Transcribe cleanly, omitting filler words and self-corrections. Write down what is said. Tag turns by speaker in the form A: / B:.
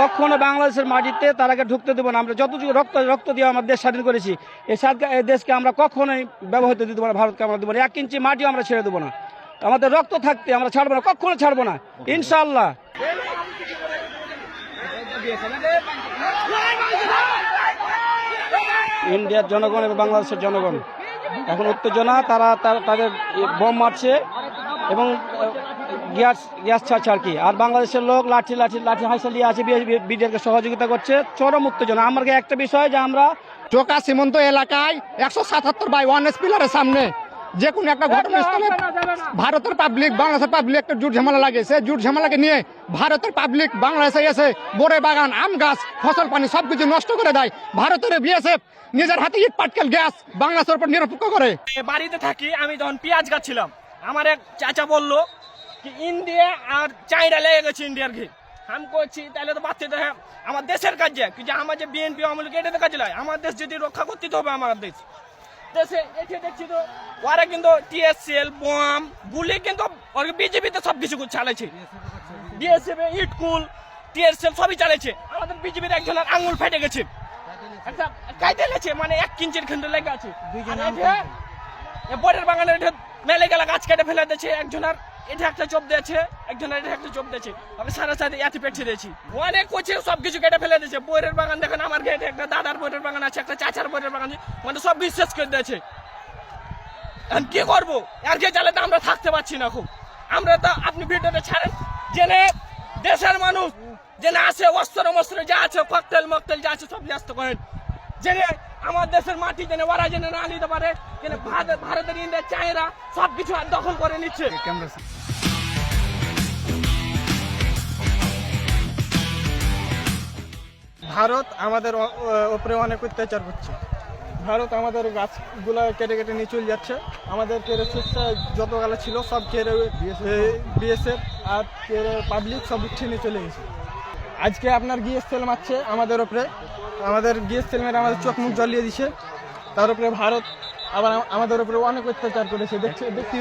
A: কখনো বাংলাদেশের মাটিতে তারাকে ঢুকতে দেবো না। আমরা যতটুকু রক্ত দিয়ে আমার দেশ স্বাধীন করেছি, এই দেশকে আমরা কখনোই ব্যবহৃত দিতে পারবো না। ভারতকে আমরা দেবো না, 1 ইঞ্চি মাটিও আমরা ছেড়ে দেবো না। আমাদের রক্ত থাকতে আমরা ছাড়বো না, কখনো ছাড়বো না, ইনশাআল্লাহ। ইন্ডিয়ার জনগণ এবং বাংলাদেশের জনগণ এখন উত্তেজনা, তারা তাদের বোম মারছে এবং গ্যাস ছাড়ছে আর কি। আর বাংলাদেশের লোক লাঠি হাইসাল দিয়ে আছে, বিডিআরকে সহযোগিতা করছে, চরম উত্তেজনা। আমার একটা বিষয় যে আমরা
B: চোকা সীমান্ত এলাকায় 177/1 পিলারের সামনে যে কোনো একটা ঘটনাস্থলে ভারতের পাবলিক বাংলাদেশের পাবলিক একটা জুট ঝামেলা লাগে। সে জুট ঝামেলাকে নিয়ে ভারতের পাবলিক বাংলাদেশে এসে বোরে বাগান, আম গাছ, ফসল পানি সবকিছু নষ্ট করে দেয়। ভারতের বিএসএফ নিজের হাতে ইট পাটকেল গ্যাস বাংলাদেশের উপর নিরপেক্ষ করে।
C: বাড়িতে থাকি আমি, যখন পেঁয়াজ গাছছিলাম, আমার এক চাচা বললো কি ইন্ডিয়া আর চাইনা লেগে গেছে ইন্ডিয়ার ঘি। আমি করছি তাহলে তো বাচ্চাদের আমার দেশের কাজে কিন্তু আমার যে বিএনপি আমলকে এটাতে কাজে লাগে। আমার দেশ যদি রক্ষা করতে হবে, আমার দেশে এটি দেখছি তো ওরা কিন্তু টিএসএল বোম গুলি কিন্তু বিজেপিতে সব কিছু চালাচ্ছে, বিএসএফ ইটকুল টিএসএল সবই চালাচ্ছে। আমাদের বিজেপির একজনের আঙুল ফেটে গেছে, একটা কাইতে গেছে, মানে 1 ইঞ্চির খন্ড লেগে আছে। বরের বাগানের এটা মেলে গেলা গাছ কেটে ফেলে দিয়েছে, একজনের এটা একটা চোপ দিয়েছে, একজনের এটা একটা চোপ দিয়েছে, আমি সারা সাথে এতে পেটছে দিয়েছি। অনেক কোচে সবকিছু কেটে ফেলে দিয়েছে। বইয়ের বাগান দেখেন, আমার গেটে একটা দাদার বইয়ের বাগান আছে, একটা চাচার বইয়ের বাগান আছে, মানে সব বিশ্বাস করে দিয়েছে। এখন কি করবো, আর কে চালাতে আমরা থাকতে পারছি না। খুব আমরা তো আপনি ভিডিওটা ছাড়েন, জেনে দেশের মানুষ জেনে আছে অস্ত্র যা আছে, ককটেল মকটেল যা আছে সব ব্যস্ত করেন, জেনে আমার দেশের মাটি জেনে ওরা জেনে না নিতে পারে। ভারতের ইন্ডিয়া চায়না সবকিছু দখল করে নিচ্ছে। ভারত আমাদের উপরে অনেক অত্যাচার করছে। ভারত আমাদের গাছগুলো কেটে নিয়ে চলে যাচ্ছে। আমাদের কেড়ে যত গালা ছিল সব কেড়ে বিএসএফ আর কেড়ে পাবলিক সব উঠিয়ে নিয়ে চলে গেছে। আজকে আপনার গ্যাস তেল মারছে আমাদের উপরে, আমাদের গ্যাস তেল মেরে আমাদের চোখ মুখ জ্বলিয়ে দিছে। তার উপরে ভারত আবার আমাদের উপরে অনেক অত্যাচার করেছে, দেখতে